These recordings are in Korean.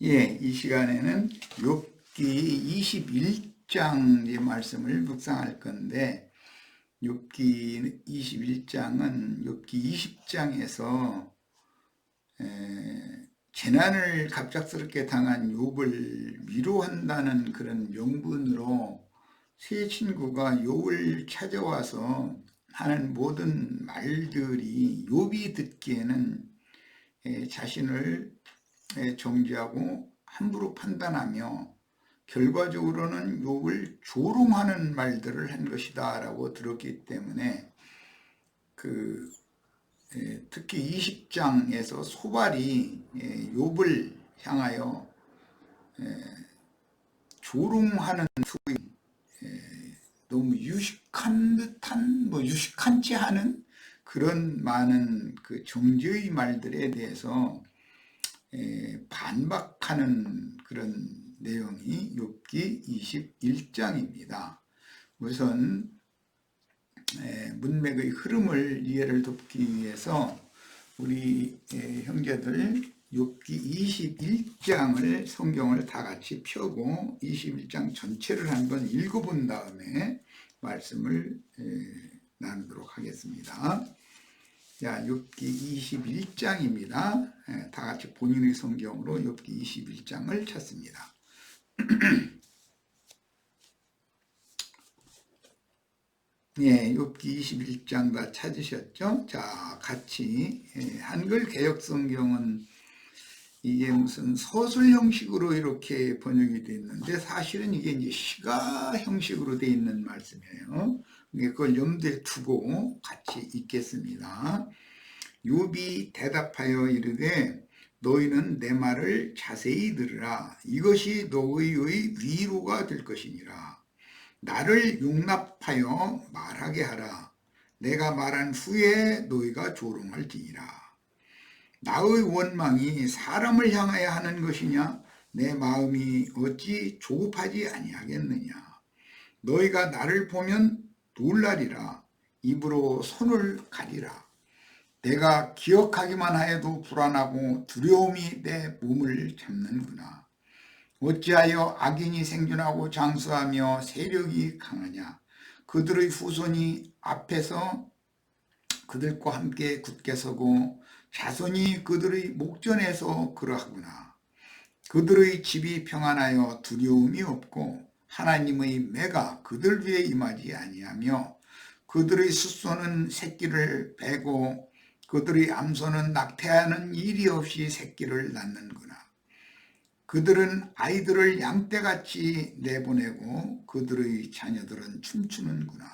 예, 이 시간에는 욥기 21장의 말씀을 묵상할 건데, 욥기 21장은 욥기 20장에서 재난을 갑작스럽게 당한 욥을 위로한다는 그런 명분으로 세 친구가 욥을 찾아와서 하는 모든 말들이 욥이 듣기에는 자신을 정죄하고 함부로 판단하며 결과적으로는 욥을 조롱하는 말들을 한 것이다 라고 들었기 때문에 특히 20장에서 소발이 욥을 향하여 조롱하는 소위 너무 유식한 듯한 유식한지 하는 그런 많은 그 정죄의 말들에 대해서 반박하는 그런 내용이 욥기 21장입니다. 우선 문맥의 흐름을 이해를 돕기 위해서 우리 형제들 욥기 21장을 성경을 다 같이 펴고 21장 전체를 한번 읽어본 다음에 말씀을 나누도록 하겠습니다. 자, 욥기 21장입니다. 다 같이 본인의 성경으로 욥기 21장을 찾습니다. 예, 욥기 21장 다 찾으셨죠? 자, 같이 한글 개역 성경은 이게 무슨 서술 형식으로 이렇게 번역이 되어 있는데 사실은 이게 이제 시가 형식으로 되어 있는 말씀이에요. 그걸 염두에 두고 같이 읽겠습니다. 욥이 대답하여 이르되 너희는 내 말을 자세히 들으라. 이것이 너희의 위로가 될 것이니라. 나를 용납하여 말하게 하라. 내가 말한 후에 너희가 조롱할지니라. 나의 원망이 사람을 향하여 하는 것이냐? 내 마음이 어찌 조급하지 아니하겠느냐? 너희가 나를 보면 놀라리라. 입으로 손을 가리라. 내가 기억하기만 하여도 불안하고 두려움이 내 몸을 잡는구나. 어찌하여 악인이 생존하고 장수하며 세력이 강하냐? 그들의 후손이 앞에서 그들과 함께 굳게 서고 자손이 그들의 목전에서 그러하구나. 그들의 집이 평안하여 두려움이 없고 하나님의 매가 그들 위에 임하지 아니하며 그들의 숫소는 새끼를 베고 그들의 암소는 낙태하는 일이 없이 새끼를 낳는구나. 그들은 아이들을 양떼같이 내보내고 그들의 자녀들은 춤추는구나.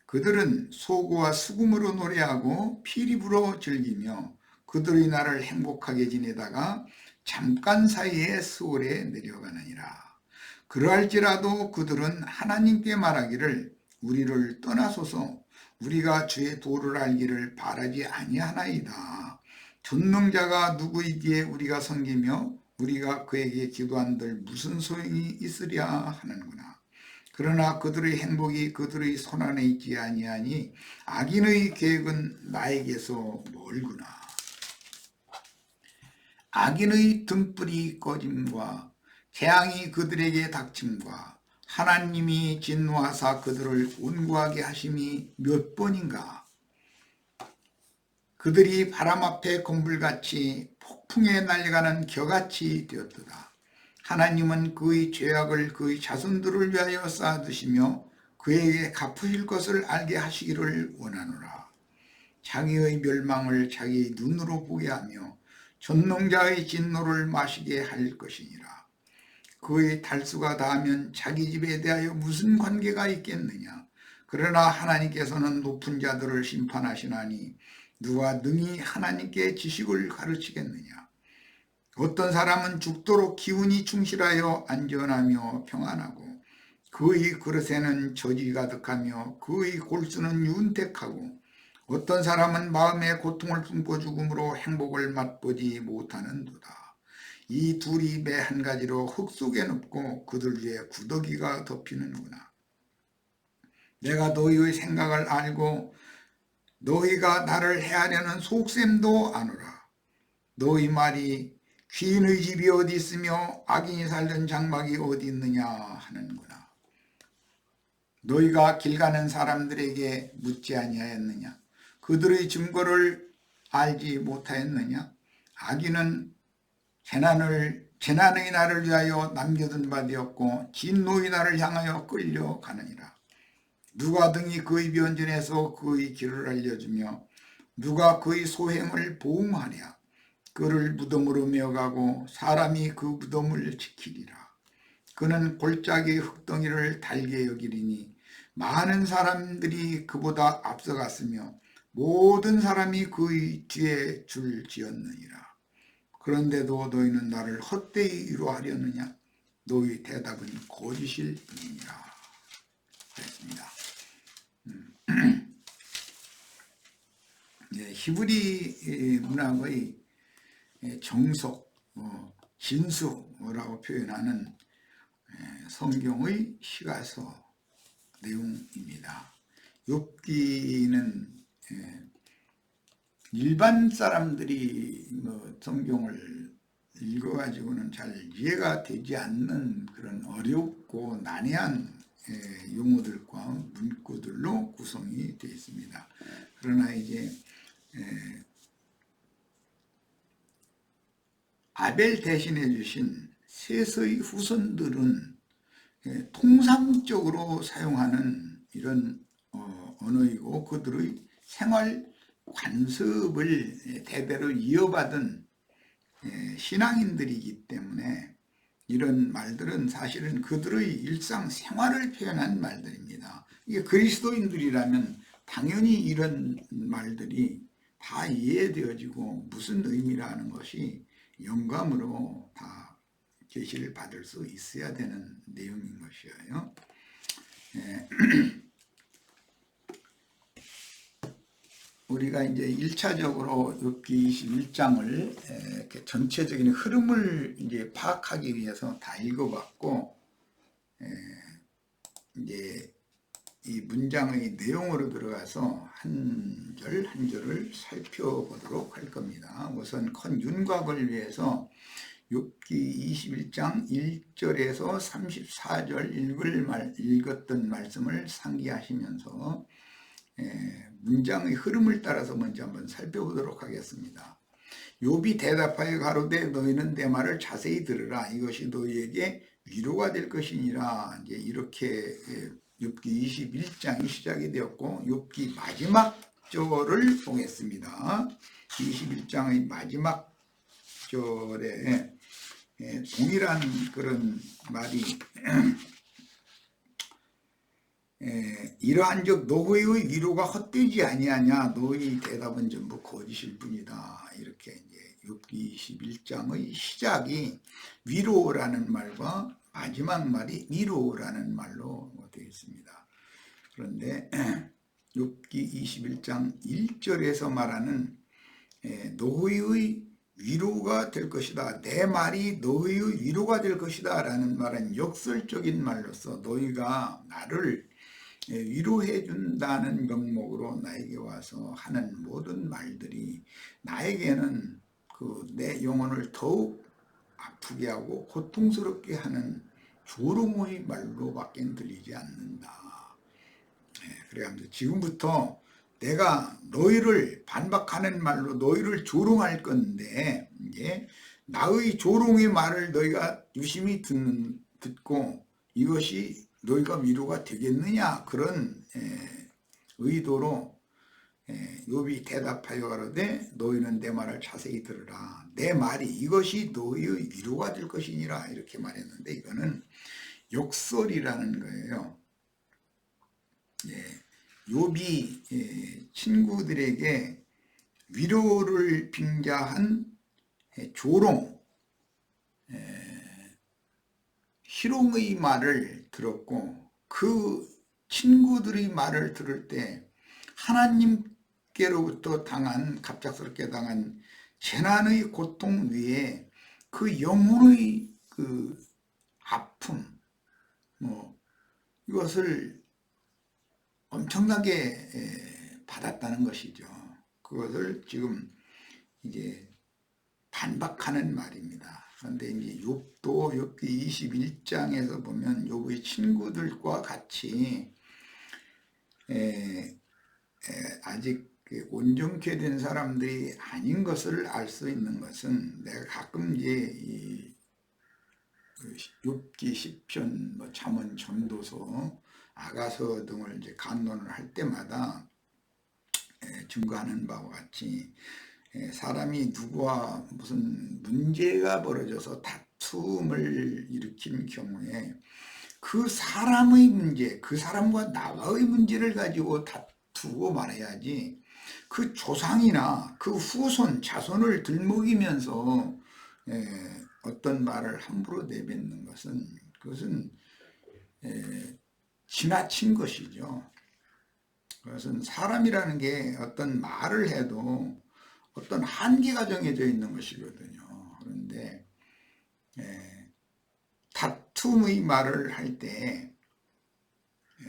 그들은 소고와 수금으로 노래하고 피리 불어 즐기며 그들의 날을 행복하게 지내다가 잠깐 사이에 수월에 내려가느니라. 그러할지라도 그들은 하나님께 말하기를 우리를 떠나소서. 우리가 주의 도를 알기를 바라지 아니하나이다. 전능자가 누구이기에 우리가 섬기며 우리가 그에게 기도한들 무슨 소용이 있으랴 하는구나. 그러나 그들의 행복이 그들의 손안에 있지 아니하니 악인의 계획은 나에게서 멀구나. 악인의 등불이 꺼짐과 재앙이 그들에게 닥침과 하나님이 진노하사 그들을 곤고하게 하심이 몇 번인가. 그들이 바람 앞에 건불같이 폭풍에 날아가는 겨같이 되었도다. 하나님은 그의 죄악을 그의 자손들을 위하여 쌓아두시며 그에게 갚으실 것을 알게 하시기를 원하노라. 자기의 멸망을 자기의 눈으로 보게 하며 전능자의 진노를 마시게 할 것이니라. 그의 달수가 닿으면 자기 집에 대하여 무슨 관계가 있겠느냐. 그러나 하나님께서는 높은 자들을 심판하시나니 누가 능히 하나님께 지식을 가르치겠느냐. 어떤 사람은 죽도록 기운이 충실하여 안전하며 평안하고 그의 그릇에는 젖이 가득하며 그의 골수는 윤택하고 어떤 사람은 마음에 고통을 품고 죽음으로 행복을 맛보지 못하는도다. 이 둘이 매 한 가지로 흙 속에 눕고 그들 위에 구더기가 덮이는구나. 내가 너희의 생각을 알고 너희가 나를 해하려는 속셈도 아노라. 너희 말이 귀인의 집이 어디 있으며 악인이 살던 장막이 어디 있느냐 하는구나. 너희가 길 가는 사람들에게 묻지 아니하였느냐? 그들의 증거를 알지 못하였느냐? 악인은 재난의 날을 위하여 남겨둔 바 되었고 진노의 날을 향하여 끌려가느니라. 누가 등이 그의 변전에서 그의 길을 알려주며 누가 그의 소행을 보응하랴. 그를 무덤으로 메어가고 사람이 그 무덤을 지키리라. 그는 골짜기 흙덩이를 달게 여기리니 많은 사람들이 그보다 앞서갔으며 모든 사람이 그의 뒤에 줄지었느니라. 그런데도 너희는 나를 헛되이 위로하려느냐? 너희 대답은 거짓일 뿐이니라. 그랬습니다. 히브리 문학의 정석, 진수라고 표현하는 성경의 시가서 내용입니다. 욥기는 일반 사람들이 성경을 읽어가지고는 잘 이해가 되지 않는 그런 어렵고 난해한 용어들과 문구들로 구성이 되어 있습니다. 그러나 이제 아벨 대신해 주신 셋의 후손들은 통상적으로 사용하는 이런 언어이고 그들의 생활 관습을 대대로 이어받은 신앙인들이기 때문에 이런 말들은 사실은 그들의 일상생활을 표현한 말들입니다. 이게 그리스도인들이라면 당연히 이런 말들이 다 이해되어지고 무슨 의미라는 것이 영감으로 다 계시를 받을 수 있어야 되는 내용인 것이에요. 우리가 이제 1차적으로 욥기 21장을 전체적인 흐름을 이제 파악하기 위해서 다 읽어봤고, 이제 이 문장의 내용으로 들어가서 한 절 한 절을 살펴보도록 할 겁니다. 우선 컨윤곽을 위해서 욥기 21장 1절에서 34절 읽었던 말씀을 상기하시면서 문장의 흐름을 따라서 먼저 한번 살펴보도록 하겠습니다. 욥이 대답하여 가로되 너희는 내 말을 자세히 들으라. 이것이 너희에게 위로가 될 것이니라. 이제 이렇게 욥기 21장이 시작이 되었고 욥기 마지막 절을 보겠습니다. 21장의 마지막 절에 동일한 그런 말이 이러한즉 너희의 위로가 헛되지 아니하냐. 너희 대답은 전부 거짓일 뿐이다. 이렇게 이제 욥기 21장의 시작이 위로라는 말과 마지막 말이 위로라는 말로 되어 있습니다. 그런데 욥기 21장 1절에서 말하는 너희의 위로가 될 것이다. 내 말이 너희의 위로가 될 것이다 라는 말은 역설적인 말로서 너희가 나를 위로해 준다는 명목으로 나에게 와서 하는 모든 말들이 나에게는 내 영혼을 더욱 아프게 하고 고통스럽게 하는 조롱의 말로밖에 들리지 않는다. 그래서 지금부터 내가 너희를 반박하는 말로 너희를 조롱할 건데 이제 나의 조롱의 말을 너희가 유심히 듣고 이것이 너희가 위로가 되겠느냐 그런 의도로 욥이 대답하여 가로되 너희는 내 말을 자세히 들으라. 내 말이 이것이 너희의 위로가 될 것이니라 이렇게 말했는데 이거는 욕설이라는 거예요. 욥이 친구들에게 위로를 빙자한 조롱, 희롱의 말을 들었고 그 친구들의 말을 들을 때 하나님께로부터 갑작스럽게 당한 재난의 고통 위에 그 영혼의 그 아픔, 이것을 엄청나게 받았다는 것이죠. 그것을 지금 이제 반박하는 말입니다. 그런데 이제 욥도 욥기 21장에서 보면 욥의 친구들과 같이 아직 온전케 된 사람들이 아닌 것을 알 수 있는 것은, 내가 가끔 이제 이 욥기, 시편, 잠언, 전도서, 아가서 등을 이제 간론을 할 때마다 증거하는 바와 같이, 사람이 누구와 무슨 문제가 벌어져서 다툼을 일으킨 경우에 그 사람의 문제, 그 사람과 나와의 문제를 가지고 다투고 말해야지, 그 조상이나 그 후손, 자손을 들먹이면서 어떤 말을 함부로 내뱉는 것은, 그것은 지나친 것이죠. 그것은 사람이라는 게 어떤 말을 해도 어떤 한계가 정해져 있는 것이거든요. 그런데 다툼의 말을 할 때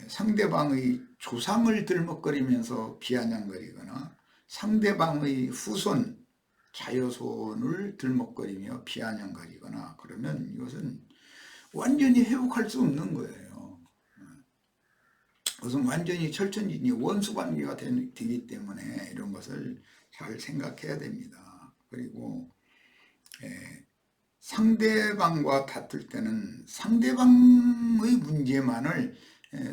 상대방의 조상을 들먹거리면서 비아냥거리거나 상대방의 후손, 자여손을 들먹거리며 비아냥거리거나 그러면 이것은 완전히 회복할 수 없는 거예요. 그것은 완전히 철천지니 원수관계가 되기 때문에 이런 것을 잘 생각해야 됩니다. 그리고 상대방과 다툴 때는 상대방의 문제만을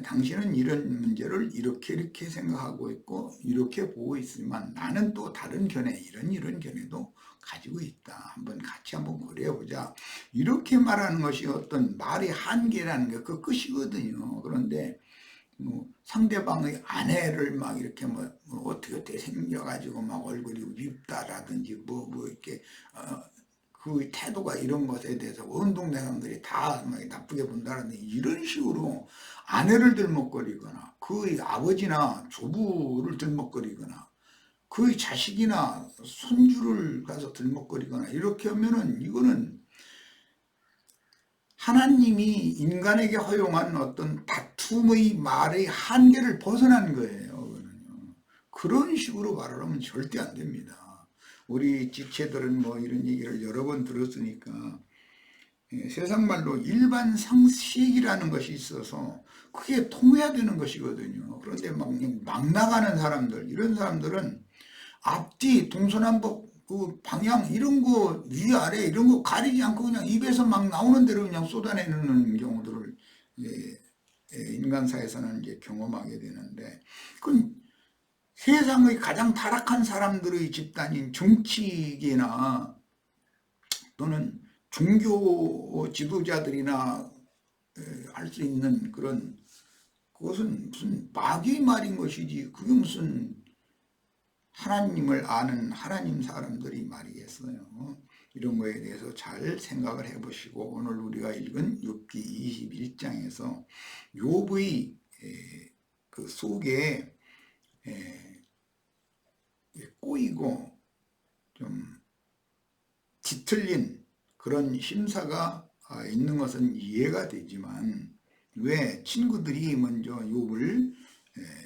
당신은 이런 문제를 이렇게 생각하고 있고 이렇게 보고 있지만 나는 또 다른 견해, 이런 견해도 가지고 있다. 같이 한번 고려해보자. 이렇게 말하는 것이 어떤 말의 한계라는 게 그 끝이거든요. 그런데 상대방의 아내를 막 이렇게 어떻게 생겨가지고 막 얼굴이 밉다라든지 이렇게 그 태도가 이런 것에 대해서 온 동네 사람들이 다 나쁘게 본다는 이런 식으로 아내를 들먹거리거나 그의 아버지나 조부를 들먹거리거나 그의 자식이나 손주를 가서 들먹거리거나 이렇게 하면은 이거는 하나님이 인간에게 허용한 어떤 다툼의 말의 한계를 벗어난 거예요. 그런 식으로 말을 하면 절대 안 됩니다. 우리 지체들은 이런 얘기를 여러 번 들었으니까 세상 말로 일반 상식이라는 것이 있어서 그게 통해야 되는 것이거든요. 그런데 막 나가는 사람들, 이런 사람들은 앞뒤 동서남북 그 방향 이런 거 위아래 이런 거 가리지 않고 그냥 입에서 막 나오는 대로 그냥 쏟아내는 경우들을 인간사에서는 이제 경험하게 되는데, 그건 세상의 가장 타락한 사람들의 집단인 정치계나 또는 종교 지도자들이나 할 수 있는 그것은 무슨 마귀의 말인 것이지 그게 무슨 하나님을 아는 하나님 사람들이 말이겠어요. 이런 거에 대해서 잘 생각을 해보시고 오늘 우리가 읽은 욥기 21장에서 욥의 그 속에 꼬이고 좀 뒤틀린 그런 심사가 있는 것은 이해가 되지만, 왜 친구들이 먼저 욥을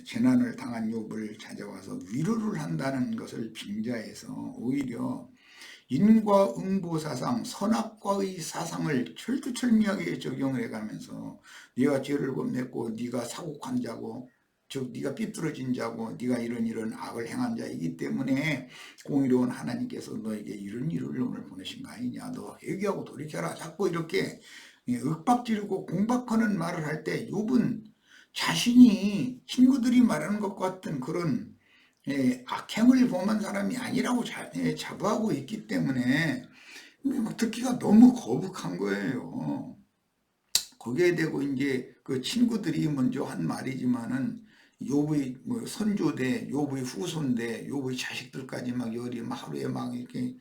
재난을 당한 욥을 찾아와서 위로를 한다는 것을 빙자해서 오히려 인과응보사상, 선악과의 사상을 철두철미하게 적용을 해가면서 네가 죄를 범했고 네가 사곡한 자고, 즉 네가 삐뚤어진 자고 네가 이런 악을 행한 자이기 때문에 공의로운 하나님께서 너에게 이런 일을 오늘 보내신 거 아니냐, 너 회개하고 돌이켜라. 자꾸 이렇게 윽박지르고 공박하는 말을 할 때 욥은 자신이 친구들이 말하는 것 같은 그런 악행을 범한 사람이 아니라고 자부하고 있기 때문에 듣기가 너무 거북한 거예요. 거기에 대고 이제 그 친구들이 먼저 한 말이지만은 욥의 선조대, 욥의 후손대, 욥의 자식들까지 막 열이 막 하루에 막 이렇게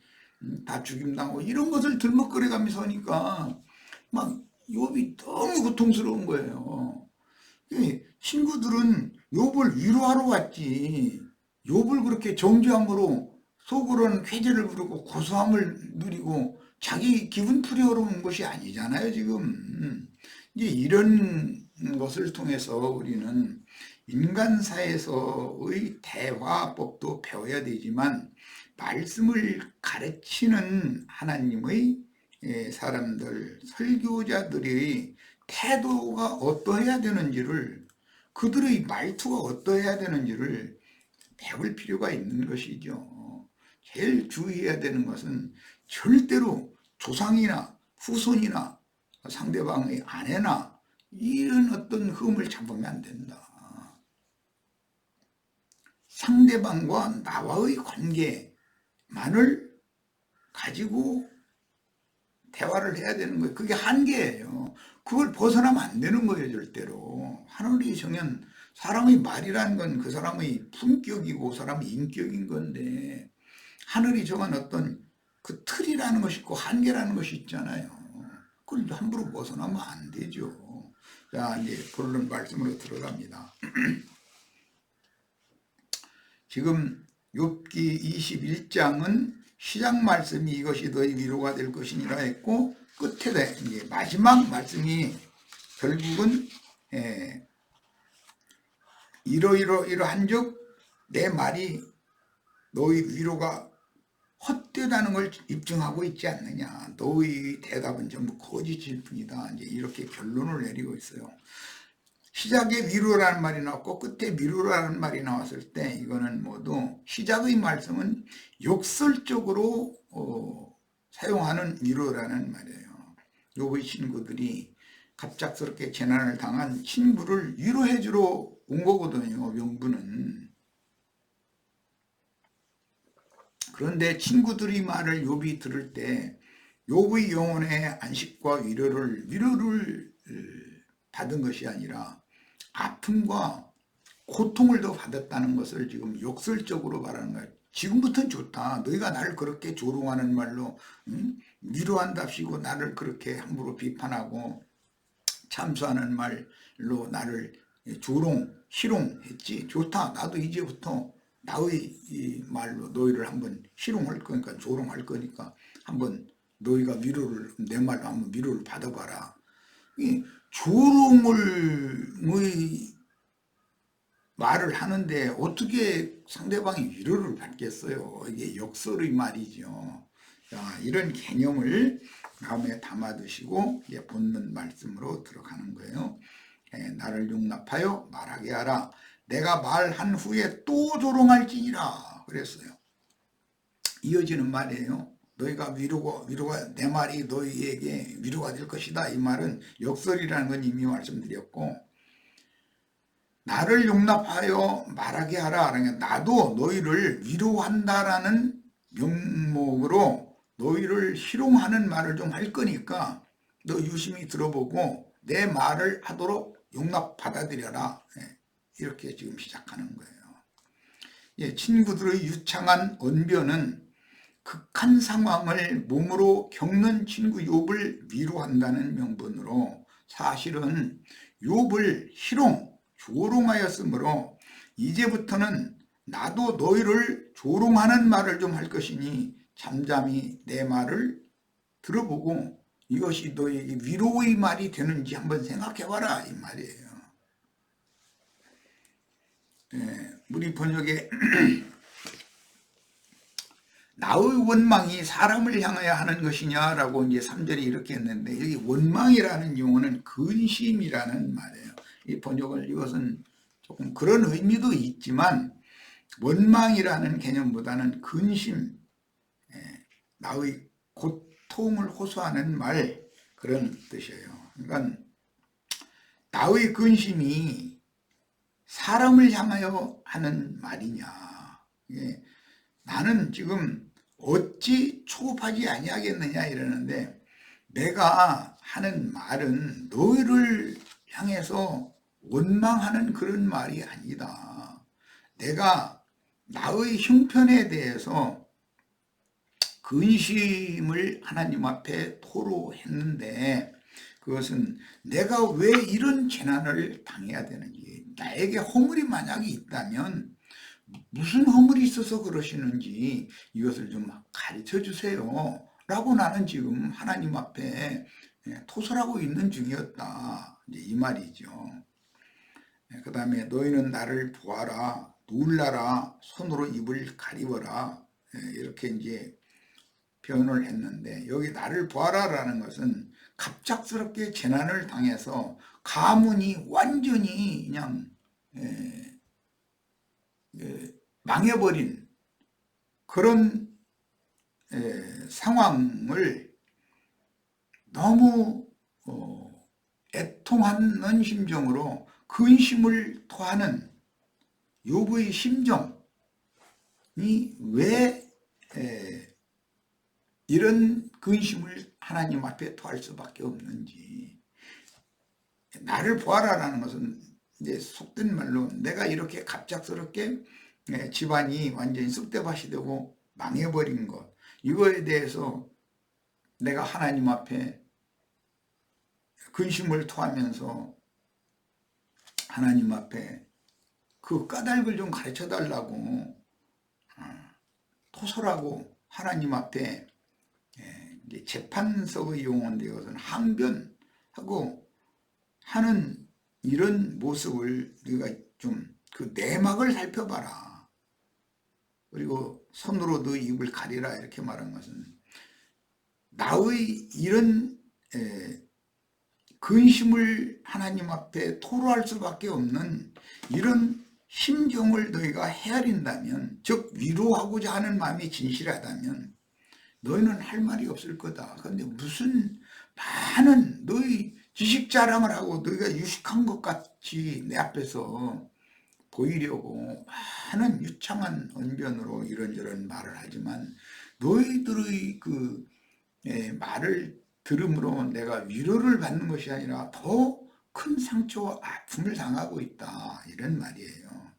다 죽임당하고 이런 것을 들먹거려가면서 하니까 막 욥이 너무 고통스러운 거예요. 친구들은 욥을 위로하러 왔지, 욥을 그렇게 정죄함으로 속으로는 쾌재를 부르고 고소함을 누리고 자기 기분 풀이하러 온 것이 아니잖아요, 지금. 이제 이런 것을 통해서 우리는 인간사에서의 대화법도 배워야 되지만 말씀을 가르치는 하나님의 사람들, 설교자들의 태도가 어떠해야 되는지를, 그들의 말투가 어떠해야 되는지를 배울 필요가 있는 것이죠. 제일 주의해야 되는 것은 절대로 조상이나 후손이나 상대방의 아내나 이런 어떤 흠을 잡으면 안 된다. 상대방과 나와의 관계만을 가지고 대화를 해야 되는 거예요. 그게 한계예요. 그걸 벗어나면 안 되는 거예요, 절대로. 하늘이 정한 사람의 말이라는 건 그 사람의 품격이고 사람의 인격인 건데, 하늘이 정한 어떤 그 틀이라는 것이 있고 한계라는 것이 있잖아요. 그걸 함부로 벗어나면 안 되죠. 자, 이제 본론 말씀으로 들어갑니다. 지금 욥기 21장은 시작 말씀이 이것이 너희 위로가 될 것이니라 했고, 끝에 이제 마지막 말씀이 결국은 이러이러한즉 내 말이 너희 위로가 헛되다는 걸 입증하고 있지 않느냐. 너희 대답은 전부 거짓일 뿐이다. 이제 이렇게 결론을 내리고 있어요. 시작에 위로라는 말이 나왔고 끝에 위로라는 말이 나왔을 때 이거는 모두 시작의 말씀은 역설적으로 사용하는 위로라는 말이에요. 욥의 친구들이 갑작스럽게 재난을 당한 친구를 위로해 주러 온 거거든요. 명분은. 그런데 친구들이 말을 욥이 들을 때 욥의 영혼의 안식과 위로를 받은 것이 아니라 아픔과 고통을 더 받았다는 것을 지금 역설적으로 말하는 거예요. 지금부터는 좋다. 너희가 나를 그렇게 조롱하는 말로 위로한답시고 나를 그렇게 함부로 비판하고 참수하는 말로 나를 희롱했지. 좋다. 나도 이제부터 나의 이 말로 너희를 한번 희롱할 거니까, 조롱할 거니까 한번 너희가 내 말로 한번 위로를 받아봐라. 이 조롱의 말을 하는데 어떻게 상대방이 위로를 받겠어요? 이게 역설의 말이죠. 자, 이런 개념을 마음에 담아두시고 이제 본문 말씀으로 들어가는 거예요. 나를 용납하여 말하게 하라. 내가 말한 후에 또 조롱할지니라 그랬어요. 이어지는 말이에요. 너희가 위로가 내 말이 너희에게 위로가 될 것이다. 이 말은 역설이라는 건 이미 말씀드렸고, 나를 용납하여 말하게 하라. 그러니까 나도 너희를 위로한다라는 명목으로 너희를 희롱하는 말을 좀 할 거니까 너 유심히 들어보고 내 말을 하도록 용납 받아들여라. 이렇게 지금 시작하는 거예요. 친구들의 유창한 언변은 극한 상황을 몸으로 겪는 친구 욥을 위로한다는 명분으로 사실은 욥을 조롱하였으므로 이제부터는 나도 너희를 조롱하는 말을 좀 할 것이니 잠잠히 내 말을 들어보고 이것이 너희에게 위로의 말이 되는지 한번 생각해봐라 이 말이에요. 우리 번역에 나의 원망이 사람을 향하여 하는 것이냐라고 이제 3절에 이렇게 했는데, 여기 원망이라는 용어는 근심이라는 말이에요. 이 번역을 이것은 조금 그런 의미도 있지만 원망이라는 개념보다는 근심, 나의 고통을 호소하는 말, 그런 뜻이에요. 그러니까 나의 근심이 사람을 향하여 하는 말이냐. 나는 지금 어찌 초급하지 아니하겠느냐 이러는데, 내가 하는 말은 너희를 향해서 원망하는 그런 말이 아니다. 내가 나의 형편에 대해서 근심을 하나님 앞에 토로했는데, 그것은 내가 왜 이런 재난을 당해야 되는지, 나에게 허물이 만약에 있다면 무슨 허물이 있어서 그러시는지 이것을 좀 가르쳐 주세요 라고 나는 지금 하나님 앞에 토설하고 있는 중이었다, 이제 이 말이죠. 그 다음에 너희는 나를 보아라, 놀라라, 손으로 입을 가리워라. 이렇게 이제 표현을 했는데, 여기 나를 보아라라는 것은 갑작스럽게 재난을 당해서 가문이 완전히 그냥 망해버린 그런 상황을 너무 애통하는 심정으로 근심을 토하는 욥의 심정이 왜 이런 근심을 하나님 앞에 토할 수밖에 없는지. 나를 보아라라는 것은 이제 속된 말로 내가 이렇게 갑작스럽게 집안이 완전히 쑥대밭이 되고 망해버린 것, 이거에 대해서 내가 하나님 앞에 근심을 토하면서 하나님 앞에 그 까닭을 좀 가르쳐 달라고 토설하고 하나님 앞에 이제 재판석의 용어인데, 이것은 항변하고 하는 이런 모습을 우리가 좀 그 내막을 살펴봐라. 그리고 손으로 너 입을 가리라, 이렇게 말한 것은 나의 이런 근심을 하나님 앞에 토로할 수밖에 없는 이런 심정을 너희가 헤아린다면, 즉 위로하고자 하는 마음이 진실하다면 너희는 할 말이 없을 거다. 그런데 무슨 많은 너희 지식 자랑을 하고 너희가 유식한 것 같이 내 앞에서 보이려고 많은 유창한 언변으로 이런저런 말을 하지만, 너희들의 그 말을 들음으로 내가 위로를 받는 것이 아니라 더 큰 상처와 아픔을 당하고 있다, 이런 말이에요.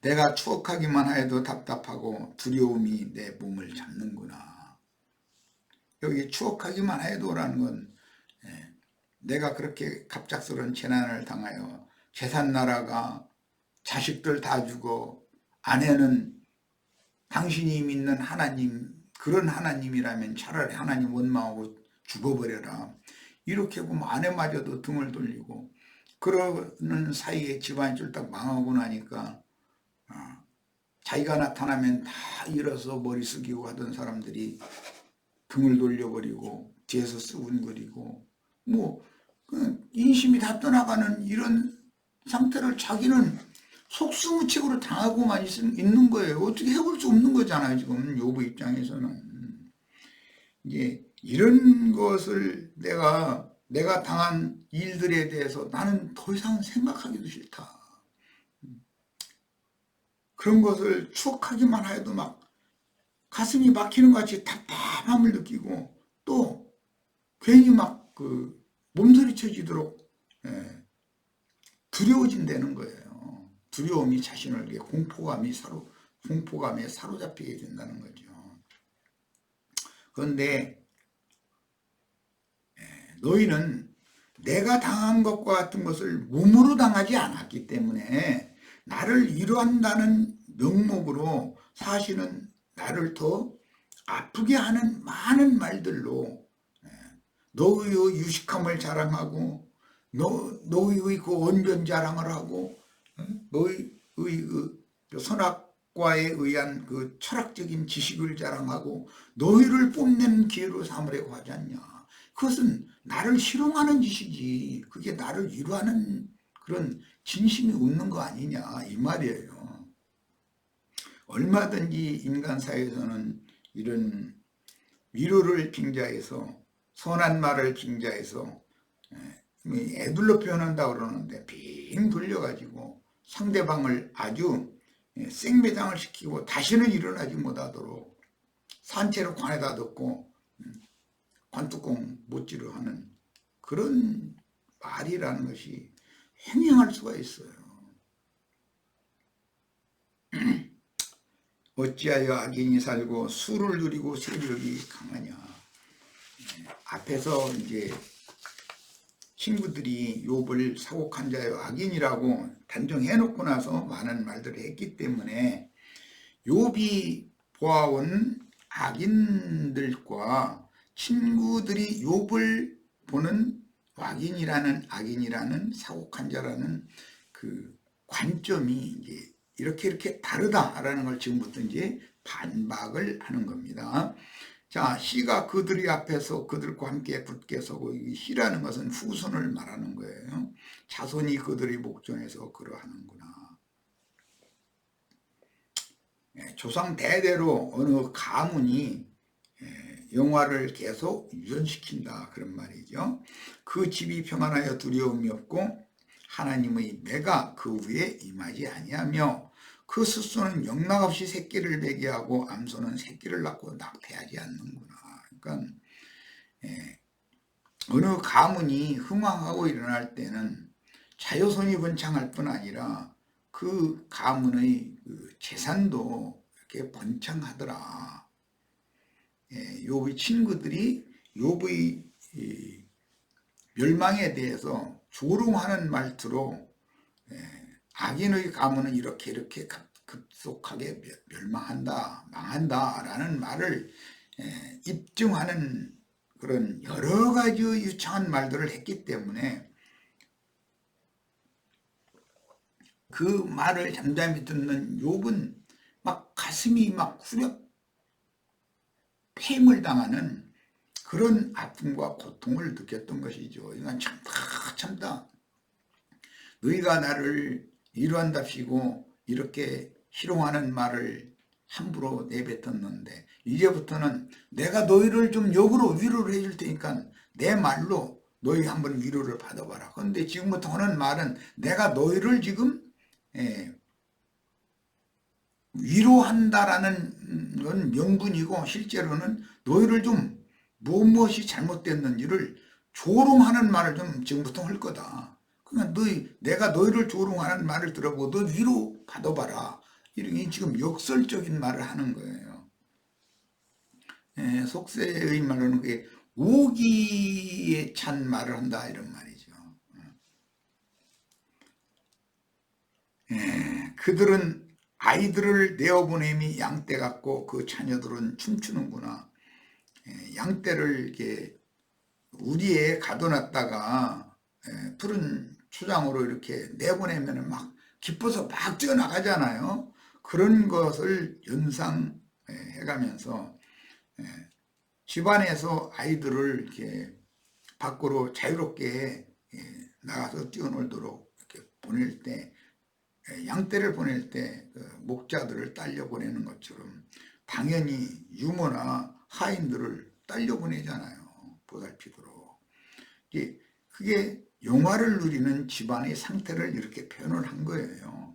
내가 추억하기만 해도 답답하고 두려움이 내 몸을 잡는구나. 여기 추억하기만 해도라는 건 내가 그렇게 갑작스러운 재난을 당하여 재산 나라가 자식들 다 죽어, 아내는 당신이 믿는 하나님, 그런 하나님이라면 차라리 하나님 원망하고 죽어버려라, 이렇게 보면 아내마저도 등을 돌리고, 그러는 사이에 집안이 쫄딱 망하고 나니까 자기가 나타나면 다 일어서 머리 숙이고 하던 사람들이 등을 돌려버리고 뒤에서 쓰군거리고, 뭐 인심이 다 떠나가는 이런 상태를 자기는 속수무책으로 당하고만 있는 거예요. 어떻게 해볼 수 없는 거잖아요, 지금 욥의 입장에서는. 이제 이런 것을 내가 당한 일들에 대해서 나는 더 이상 생각하기도 싫다. 그런 것을 추억하기만 해도 막 가슴이 막히는 것 같이 답답함을 느끼고, 또 괜히 막 그 몸서리쳐지도록 두려워진다는 거예요. 두려움이 자신을 공포감에 사로잡히게 된다는 거죠. 그런데 너희는 내가 당한 것과 같은 것을 몸으로 당하지 않았기 때문에 나를 위로한다는 명목으로 사실은 나를 더 아프게 하는 많은 말들로 너희의 유식함을 자랑하고, 너희의 그 언변 자랑을 하고, 너희의 그 선악과에 의한 그 철학적인 지식을 자랑하고 너희를 뽐내는 기회로 삼으려고 하지 않냐. 그것은 나를 희롱하는 짓이지, 그게 나를 위로하는 그런 진심이 없는 거 아니냐, 이 말이에요. 얼마든지 인간 사회에서는 이런 위로를 빙자해서, 선한 말을 빙자해서 애들로 표현한다고 그러는데, 빙 돌려가지고 상대방을 아주 생매장을 시키고 다시는 일어나지 못하도록 산채로 관에다 넣고 관뚜껑 못지로 하는 그런 말이라는 것이 행행할 수가 있어요. 어찌하여 악인이 살고 수를 누리고 세력이 강하냐. 앞에서 이제 친구들이 욥을 사곡한 자여 악인이라고 단정해놓고 나서 많은 말들을 했기 때문에 욥이 보아온 악인들과 친구들이 욥을 보는 악인이라는 사곡한 자라는 그 관점이 이제 이렇게 다르다라는 걸 지금부터 이제 반박을 하는 겁니다. 자, C가 그들이 앞에서 그들과 함께 굳게 서고, 이 C라는 것은 후손을 말하는 거예요. 자손이 그들이 목전에서 그러하는구나. 조상 대대로 어느 가문이 영화를 계속 유전시킨다, 그런 말이죠. 그 집이 평안하여 두려움이 없고 하나님의 매가 그 위에 임하지 아니하며 그 숫소는 영락없이 새끼를 배게 하고 암소는 새끼를 낳고 낙태하지 않는구나. 그러니까 어느 가문이 흥왕하고 일어날 때는 자손이 번창할 뿐 아니라 그 가문의 그 재산도 이렇게 번창하더라. 욥의 친구들이 욥의 멸망에 대해서 조롱하는 말투로 악인의 가문은 이렇게 급속하게 멸망한다, 망한다 라는 말을 입증하는 그런 여러 가지 유창한 말들을 했기 때문에 그 말을 잠잠히 듣는 욥은 막 가슴이 막 후려 폐임을 당하는 그런 아픔과 고통을 느꼈던 것이죠. 이건 참다. 너희가 나를 위로한답시고 이렇게 희롱하는 말을 함부로 내뱉었는데 이제부터는 내가 너희를 좀 역으로 위로를 해줄 테니까 내 말로 너희 한번 위로를 받아봐라. 그런데 지금부터 하는 말은 내가 너희를 지금 위로한다라는 건 명분이고 실제로는 너희를 좀 무엇이 잘못됐는지를 조롱하는 말을 좀 지금부터 할 거다. 그러니까 내가 너희를 조롱하는 말을 들어보고 너 위로 받아봐라. 이런 지금 역설적인 말을 하는 거예요. 속세의 말로는 그게 오기에 찬 말을 한다 이런 말이죠. 그들은 아이들을 내어보냄이 양떼 같고 그 자녀들은 춤추는구나. 양떼를 이렇게 우리에 가둬놨다가 푸른 초장으로 이렇게 내보내면 막 기뻐서 막 뛰어나가잖아요. 그런 것을 연상해가면서 집안에서 아이들을 이렇게 밖으로 자유롭게 나가서 뛰어놀도록 이렇게 보낼 때, 양떼를 보낼 때 목자들을 딸려 보내는 것처럼 당연히 유모나 하인들을 딸려 보내잖아요. 보살피도록. 그게 영화를 누리는 집안의 상태를 이렇게 표현을 한 거예요.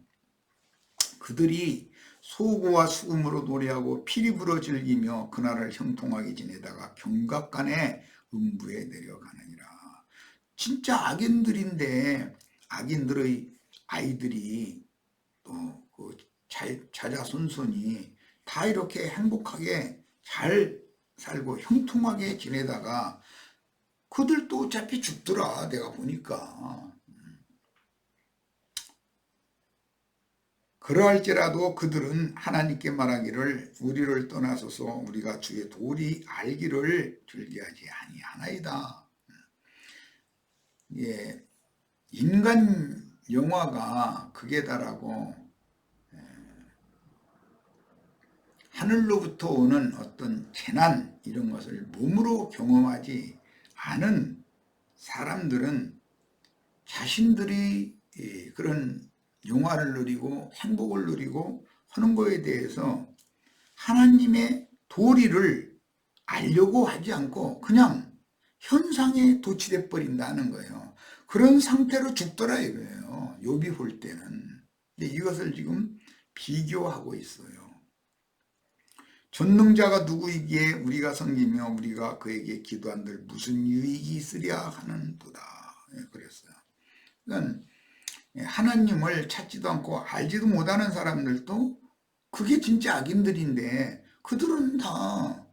그들이 소고와 수금으로 노래하고 피리 불어 즐기며 그날을 형통하게 지내다가 경각간에 음부에 내려가느니라. 진짜 악인들인데 악인들의 아이들이 또 그 자자손손이 다 이렇게 행복하게 잘 살고 형통하게 지내다가 그들도 어차피 죽더라. 내가 보니까. 그러할지라도 그들은 하나님께 말하기를 우리를 떠나소서 우리가 주의 도리 알기를 즐기하지 아니하나이다. 인간 영화가 극에 달하고 하늘로부터 오는 어떤 재난 이런 것을 몸으로 경험하지 않은 사람들은 자신들이 그런 영화를 누리고 행복을 누리고 하는 거에 대해서 하나님의 도리를 알려고 하지 않고 그냥 현상에 도취돼 버린다는 거예요. 그런 상태로 죽더라 이거예요. 욥이 볼 때는. 근데 이것을 지금 비교하고 있어요. 전능자가 누구이기에 우리가 섬기며 우리가 그에게 기도한들 무슨 유익이 있으랴 하는도다. 그랬어요. 그러니까 하나님을 찾지도 않고 알지도 못하는 사람들도 그게 진짜 악인들인데 그들은 다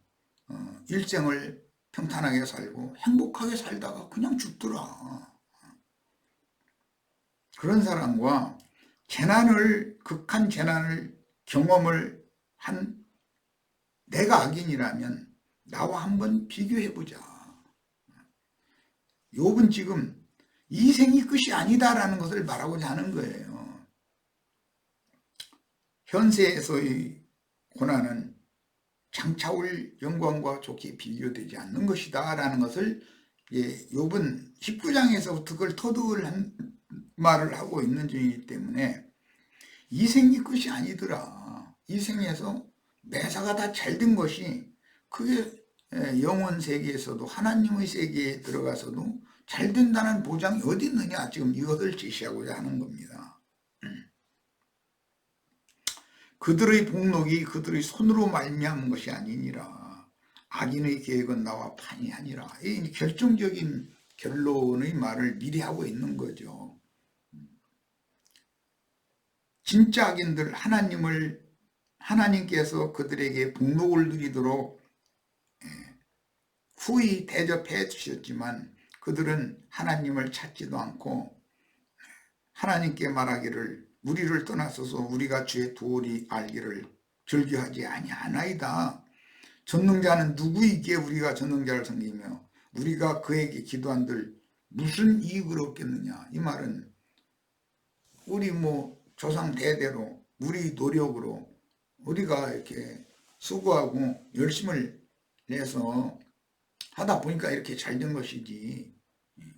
일생을 평탄하게 살고 행복하게 살다가 그냥 죽더라. 그런 사람과 극한 재난을 경험을 한 내가 악인이라면 나와 한번 비교해보자. 욥은 지금 이 생이 끝이 아니다라는 것을 말하고자 하는 거예요. 현세에서의 고난은 장차올 영광과 좋게 비교되지 않는 것이다 라는 것을 욥은 19장에서부터 그걸 터득을 한 말을 하고 있는 중이기 때문에 이 생이 끝이 아니더라. 이 생에서 매사가 다 잘 된 것이 그게 영원 세계에서도 하나님의 세계에 들어가서도 잘 된다는 보장이 어디 있느냐, 지금 이것을 제시하고자 하는 겁니다. 그들의 복록이 그들의 손으로 말미암은 것이 아니니라. 악인의 계획은 나와 판이하니라. 이 결정적인 결론의 말을 미리 하고 있는 거죠. 진짜 악인들, 하나님께서 그들에게 복록을 누리도록 후히 대접해 주셨지만 그들은 하나님을 찾지도 않고 하나님께 말하기를 우리를 떠나서서 우리가 주의 도리 알기를 즐겨하지 아니하나이다. 전능자는 누구이기에 우리가 전능자를 섬기며 우리가 그에게 기도한들 무슨 이익을 얻겠느냐. 이 말은 우리 조상 대대로 우리 노력으로 우리가 이렇게 수고하고 열심을 내서 하다 보니까 이렇게 잘 된 것이지,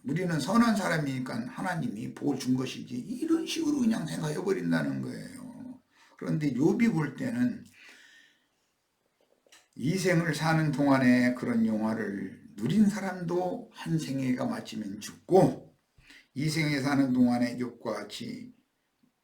우리는 선한 사람이니까 하나님이 복을 준 것이지, 이런 식으로 그냥 생각해 버린다는 거예요. 그런데 욥이 볼 때는 이 생을 사는 동안에 그런 영화를 누린 사람도 한 생애가 마치면 죽고, 이 생에 사는 동안에 욥과 같이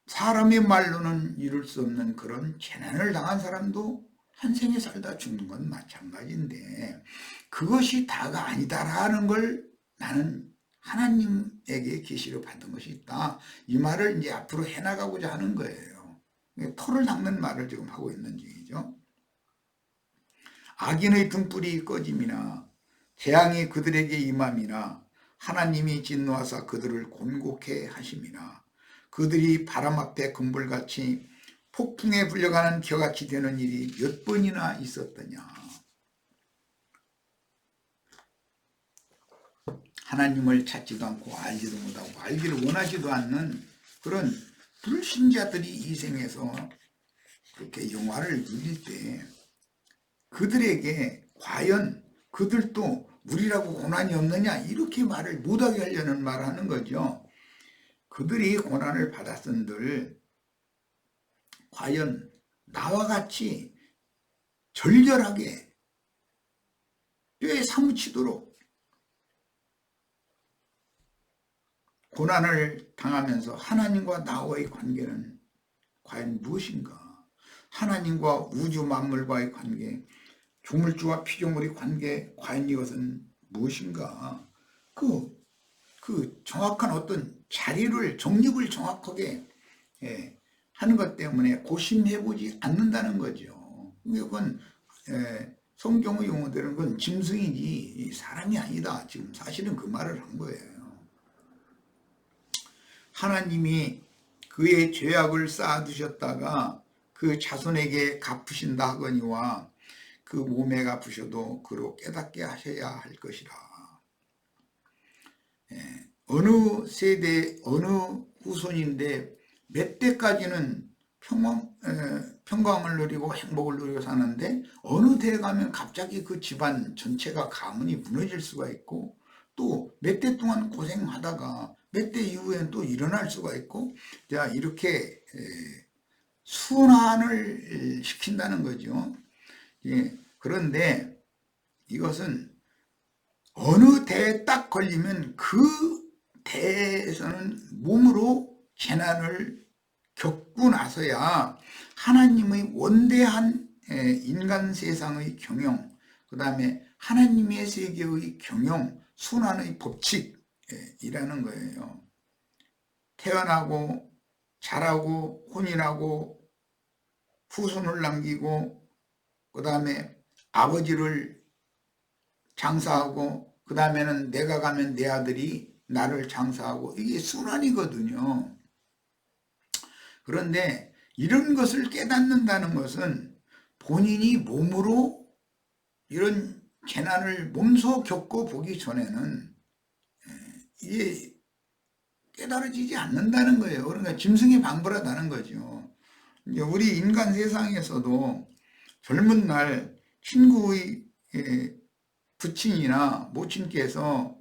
사람의 말로는 이룰 수 없는 그런 재난을 당한 사람도 한 생에 살다 죽는 건 마찬가지인데, 그것이 다가 아니다라는 걸 나는 하나님에게 계시로 받은 것이 있다. 이 말을 이제 앞으로 해나가고자 하는 거예요. 토를 닦는 말을 지금 하고 있는 중이죠. 악인의 등불이 꺼짐이나 재앙이 그들에게 임함이나 하나님이 진노하사 그들을 곤곡해 하심이나 그들이 바람 앞에 금불같이 폭풍에 불려가는 겨같이 되는 일이 몇 번이나 있었더냐. 하나님을 찾지도 않고 알지도 못하고 알기를 원하지도 않는 그런 불신자들이 이 생에서 그렇게 영화를 누릴 때 그들에게 과연 그들도 우리라고 고난이 없느냐, 이렇게 말을 못하게 하려는 말을 하는 거죠. 그들이 고난을 받았은들 과연 나와 같이 절절하게 뼈에 사무치도록 고난을 당하면서 하나님과 나와의 관계는 과연 무엇인가? 하나님과 우주 만물과의 관계, 조물주와 피조물의 관계, 과연 이것은 무엇인가? 그 정확한 어떤 자리를, 정립을 정확하게 하는 것 때문에 고심해보지 않는다는 거죠. 그건 성경의 용어들은 그건 짐승이지 사람이 아니다. 지금 사실은 그 말을 한 거예요. 하나님이 그의 죄악을 쌓아두셨다가 그 자손에게 갚으신다 하거니와 그 몸에 갚으셔도 그로 깨닫게 하셔야 할 것이라. 어느 세대, 어느 후손인데 몇 대까지는 평강을 누리고 행복을 누리고 사는데 어느 대에 가면 갑자기 그 집안 전체가 가문이 무너질 수가 있고, 또 몇 대 동안 고생하다가 몇 대 이후에는 또 일어날 수가 있고, 자, 이렇게 순환을 시킨다는 거죠. 그런데 이것은 어느 대에 딱 걸리면 그 대에서는 몸으로 재난을 겪고 나서야 하나님의 원대한 인간 세상의 경영, 그 다음에 하나님의 세계의 경영, 순환의 법칙이라는 거예요. 태어나고 자라고 혼인하고 후손을 남기고 그 다음에 아버지를 장사하고 그 다음에는 내가 가면 내 아들이 나를 장사하고, 이게 순환이거든요. 그런데 이런 것을 깨닫는다는 것은 본인이 몸으로 이런 재난을 몸소 겪어보기 전에는 이게 깨달아지지 않는다는 거예요. 그러니까 짐승이 방불하다는 거죠. 이제 우리 인간 세상에서도 젊은 날 친구의 부친이나 모친께서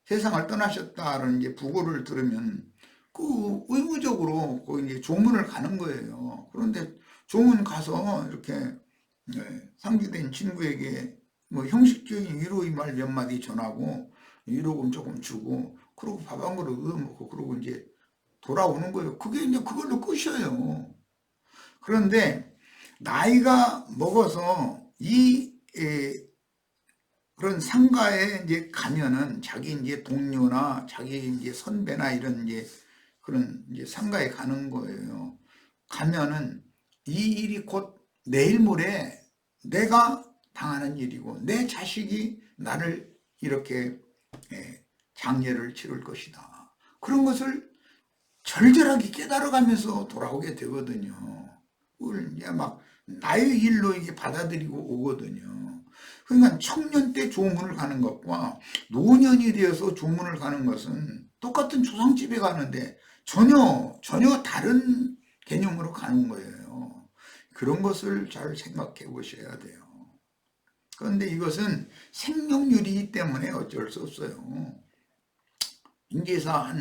세상을 떠나셨다는 이제 부고를 들으면 그 의무적으로 그 이제 조문을 가는 거예요. 그런데 조문 가서 이렇게 상주된 친구에게 뭐 형식적인 위로의 말 몇 마디 전하고 위로금 조금 주고 그러고 밥 한 그릇 얻어 먹고 그러고 이제 돌아오는 거예요. 그게 이제 그걸로 끝이에요. 그런데 나이가 먹어서 이 그런 상가에 이제 가면은 자기 이제 동료나 자기 이제 선배나 이런 이제 그런 이제 상가에 가는 거예요. 가면은 이 일이 곧 내일 모레 내가 당하는 일이고 내 자식이 나를 이렇게 장례를 치를 것이다. 그런 것을 절절하게 깨달아가면서 돌아오게 되거든요. 그걸 이제 막 나의 일로 이게 받아들이고 오거든요. 그러니까 청년 때 조문을 가는 것과 노년이 되어서 조문을 가는 것은 똑같은 조상집에 가는데 전혀 다른 개념으로 가는 거예요. 그런 것을 잘 생각해 보셔야 돼요. 그런데 이것은 생명률이기 때문에 어쩔 수 없어요. 인계사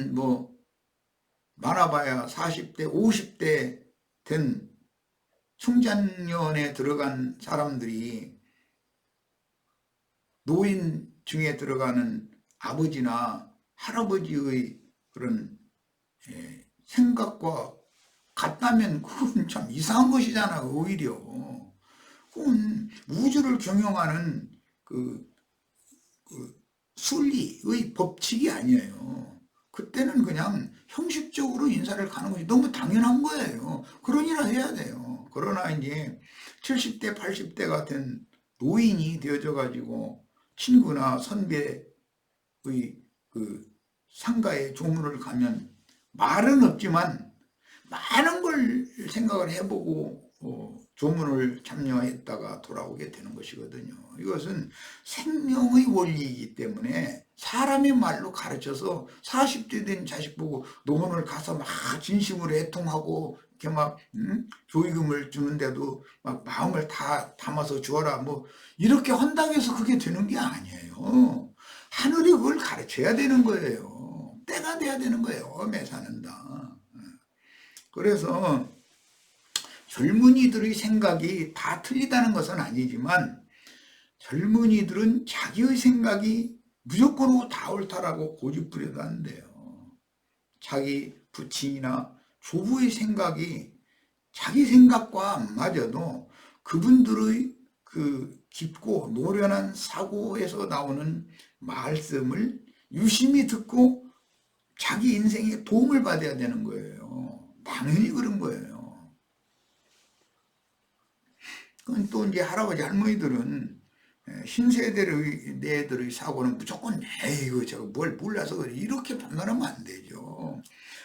많아봐야 40대, 50대 된 중장년에 들어간 사람들이 노인층에 들어가는 아버지나 할아버지의 그런 생각과 같다면 그건 참 이상한 것이잖아요. 오히려 그건 우주를 경영하는 그 순리의 법칙이 아니에요. 그때는 그냥 형식적으로 인사를 가는 것이 너무 당연한 거예요. 그러니라 해야 돼요. 그러나 이제 70대, 80대가 된 노인이 되어져 가지고 친구나 선배의 그 상가에 조문을 가면 말은 없지만 많은 걸 생각을 해보고 조문을 참여했다가 돌아오게 되는 것이거든요. 이것은 생명의 원리이기 때문에 사람의 말로 가르쳐서 40대 된 자식 보고 노원을 가서 막 진심으로 애통하고 이렇게 막 조의금을 주는데도 막 마음을 다 담아서 주어라 뭐 이렇게 한다고 해서 그게 되는 게 아니에요. 하늘이 그걸 가르쳐야 되는 거예요. 때가 돼야 되는 거예요. 매사는다. 그래서 젊은이들의 생각이 다 틀리다는 것은 아니지만 젊은이들은 자기의 생각이 무조건 다 옳다라고 고집부려도 안 돼요. 자기 부친이나 조부의 생각이 자기 생각과 안 맞아도 그분들의 그 깊고 노련한 사고에서 나오는 말씀을 유심히 듣고 자기 인생에 도움을 받아야 되는 거예요. 당연히 그런 거예요. 그건 또 이제 할아버지 할머니들은 신세대의 내들의 사고는 무조건 에이그 저거 뭘 몰라서 그래 이렇게 판단하면 안 되죠.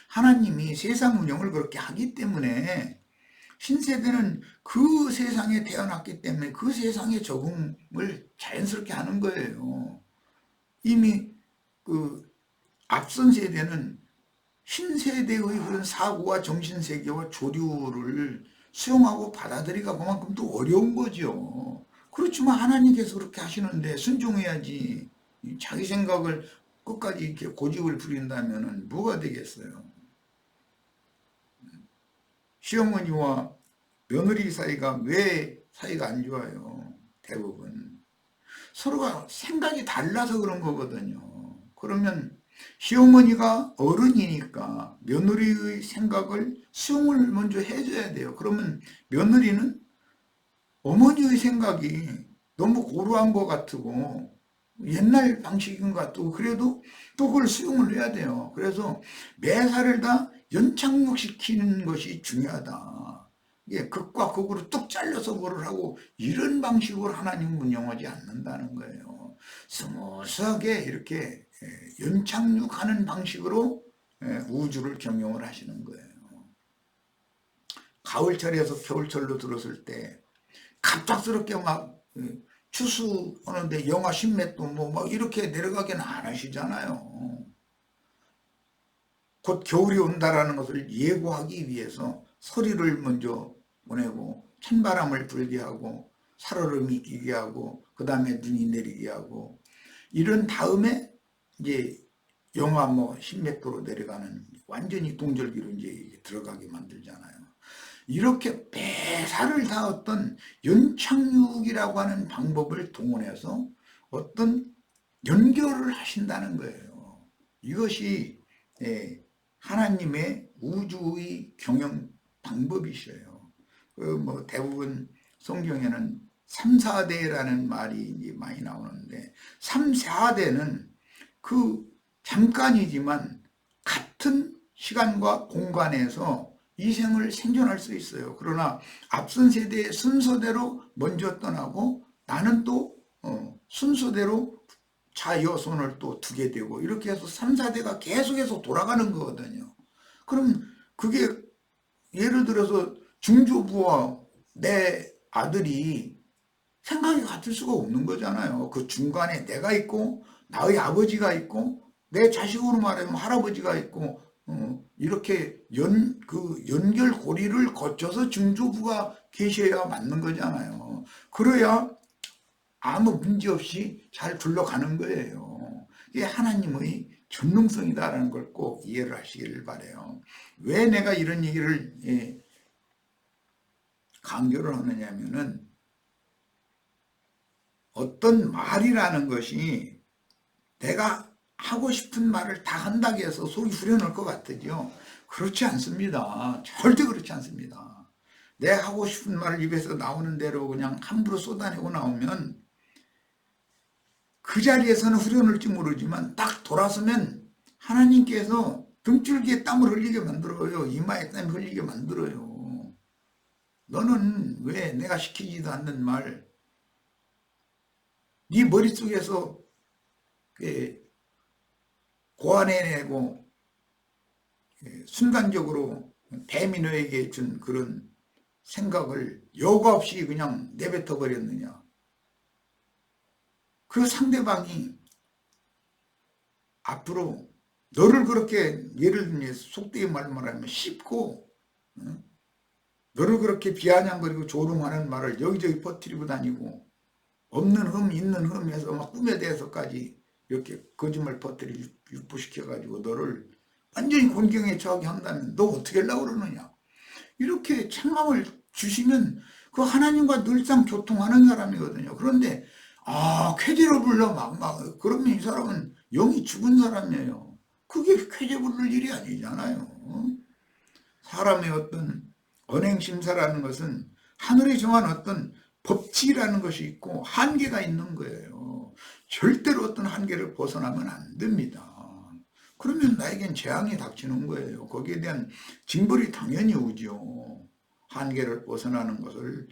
하나님이 세상 운영을 그렇게 하기 때문에 신세대는 그 세상에 태어났기 때문에 그 세상에 적응을 자연스럽게 하는 거예요. 이미 그 앞선 세대는 신세대의 그런 사고와 정신세계와 조류를 수용하고 받아들이기가 그만큼 또 어려운 거죠. 그렇지만 하나님께서 그렇게 하시는데 순종해야지. 자기 생각을 끝까지 이렇게 고집을 부린다면 뭐가 되겠어요? 시어머니와 며느리 사이가 왜 사이가 안 좋아요? 대부분 서로가 생각이 달라서 그런 거거든요. 그러면 시어머니가 어른이니까 며느리의 생각을 수용을 먼저 해줘야 돼요. 그러면 며느리는 어머니의 생각이 너무 고루한 것 같고 옛날 방식인 것 같고 그래도 또 그걸 수용을 해야 돼요. 그래서 매사를 다 연착륙시키는 것이 중요하다. 예, 극과 극으로 뚝 잘라서 뭐를 하고 이런 방식으로 하나님은 운영하지 않는다는 거예요. 스무스하게 이렇게 연착륙하는 방식으로 우주를 경영을 하시는 거예요. 가을철에서 겨울철로 들었을 때 갑작스럽게 막 추수하는데 영하 10몇 도 뭐 이렇게 내려가기는 안 하시잖아요. 곧 겨울이 온다라는 것을 예고하기 위해서 서리를 먼저 보내고 찬바람을 불게 하고 살얼음이 끼게 하고 그 다음에 눈이 내리게 하고 이런 다음에 이제 영하 뭐 10몇 도로 내려가는 완전히 동절기로 이제 들어가게 만들잖아요. 이렇게 매사를 다 어떤 연착륙이라고 하는 방법을 동원해서 어떤 연결을 하신다는 거예요. 이것이 하나님의 우주의 경영 방법이셔요. 뭐 대부분 성경에는 3, 4대라는 말이 이제 많이 나오는데 3, 4대는 그 잠깐이지만 같은 시간과 공간에서 이 생을 생존할 수 있어요. 그러나 앞선 세대의 순서대로 먼저 떠나고 나는 또 순서대로 자여손을 또 두게 되고 이렇게 해서 3, 4대가 계속해서 돌아가는 거거든요. 그럼 그게 예를 들어서 중조부와 내 아들이 생각이 같을 수가 없는 거잖아요. 그 중간에 내가 있고 나의 아버지가 있고 내 자식으로 말하면 할아버지가 있고 이렇게 그 연결고리를 거쳐서 중조부가 계셔야 맞는 거잖아요. 그래야 아무 문제 없이 잘 굴러가는 거예요. 이게 하나님의 전능성이다라는 걸 꼭 이해를 하시길 바라요. 왜 내가 이런 얘기를 강조를 하느냐면은 어떤 말이라는 것이 내가 하고 싶은 말을 다 한다고 해서 속이 후련할 것 같으죠. 그렇지 않습니다. 절대 그렇지 않습니다. 내 하고 싶은 말을 입에서 나오는 대로 그냥 함부로 쏟아내고 나오면 그 자리에서는 후련할지 모르지만 딱 돌아서면 하나님께서 등줄기에 땀을 흘리게 만들어요. 이마에 땀을 흘리게 만들어요. 너는 왜 내가 시키지도 않는 말, 네 머릿속에서 고안해내고 순간적으로 뱀이 너에게 준 그런 생각을 여과 없이 그냥 내뱉어 버렸느냐. 그 상대방이 앞으로 너를 그렇게 예를 들면 속되게 말하면 씹고 너를 그렇게 비아냥거리고 조롱하는 말을 여기저기 퍼뜨리고 다니고 없는 흠 있는 흠에서 막 꿈에 대해서까지 이렇게 거짓말 퍼뜨리 유포시켜가지고 너를 완전히 곤경에 처하게 한다면 너 어떻게 하려고 그러느냐. 이렇게 책망을 주시면 그 하나님과 늘상 교통하는 사람이거든요. 그런데 쾌재를 불러 막 그러면 이 사람은 영이 죽은 사람이에요. 그게 쾌재 부를 일이 아니잖아요. 사람의 어떤 언행심사라는 것은 하늘이 정한 어떤 법칙이라는 것이 있고 한계가 있는 거예요. 절대로 어떤 한계를 벗어나면 안 됩니다. 그러면 나에겐 재앙이 닥치는 거예요. 거기에 대한 징벌이 당연히 오죠. 한계를 벗어나는 것을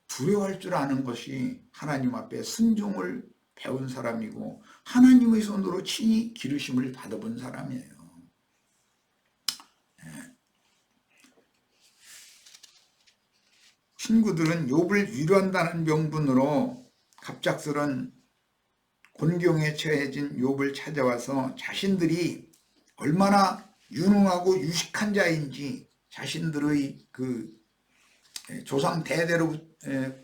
두려워할 줄 아는 것이 하나님 앞에 순종을 배운 사람이고 하나님의 손으로 친히 기르심을 받아본 사람이에요. 친구들은 욥을 위로한다는 명분으로 갑작스런 곤경에 처해진 욥을 찾아와서 자신들이 얼마나 유능하고 유식한 자인지 자신들의 그 조상 대대로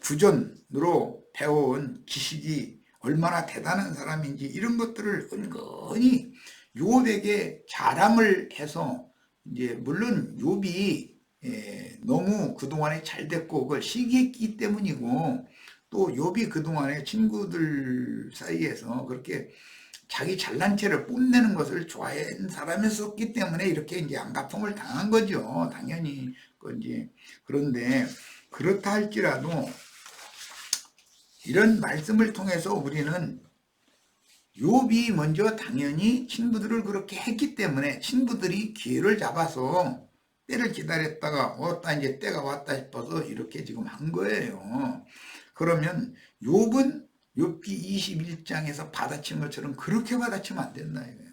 구전으로 배워온 지식이 얼마나 대단한 사람인지 이런 것들을 은근히 욥에게 자랑을 해서 이제 물론 욥이 너무 그동안에 잘 됐고 그걸 시기했기 때문이고 또 욥이 그동안에 친구들 사이에서 그렇게 자기 잘난 체를 뽐내는 것을 좋아하는 사람이었기 때문에 이렇게 이제 안가품을 당한 거죠. 당연히 이제 그런데 그렇다 할지라도 이런 말씀을 통해서 우리는 욥이 먼저 당연히 친구들을 그렇게 했기 때문에 친구들이 기회를 잡아서 때를 기다렸다가 이제 때가 왔다 싶어서 이렇게 지금 한 거예요. 그러면 욥은 욥기 21장에서 받아친 것처럼 그렇게 받아치면 안 된다 이거예요.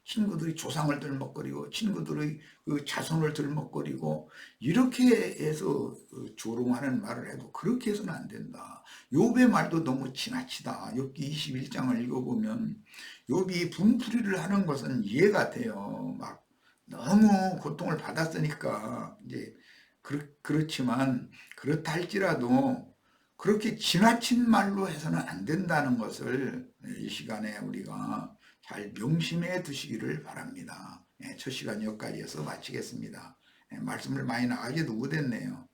친구들이 조상을 들먹거리고 친구들의 그 자손을 들먹거리고 이렇게 해서 조롱하는 말을 해도 그렇게 해서는 안 된다. 욥의 말도 너무 지나치다. 욥기 21장을 읽어보면 욥이 분풀이를 하는 것은 이해가 돼요. 막 너무 고통을 받았으니까 이제 그렇지만 그렇다 할지라도 그렇게 지나친 말로 해서는 안 된다는 것을 이 시간에 우리가 잘 명심해 두시기를 바랍니다. 첫 시간 여기까지 해서 마치겠습니다. 말씀을 많이 나가기도 못했네요.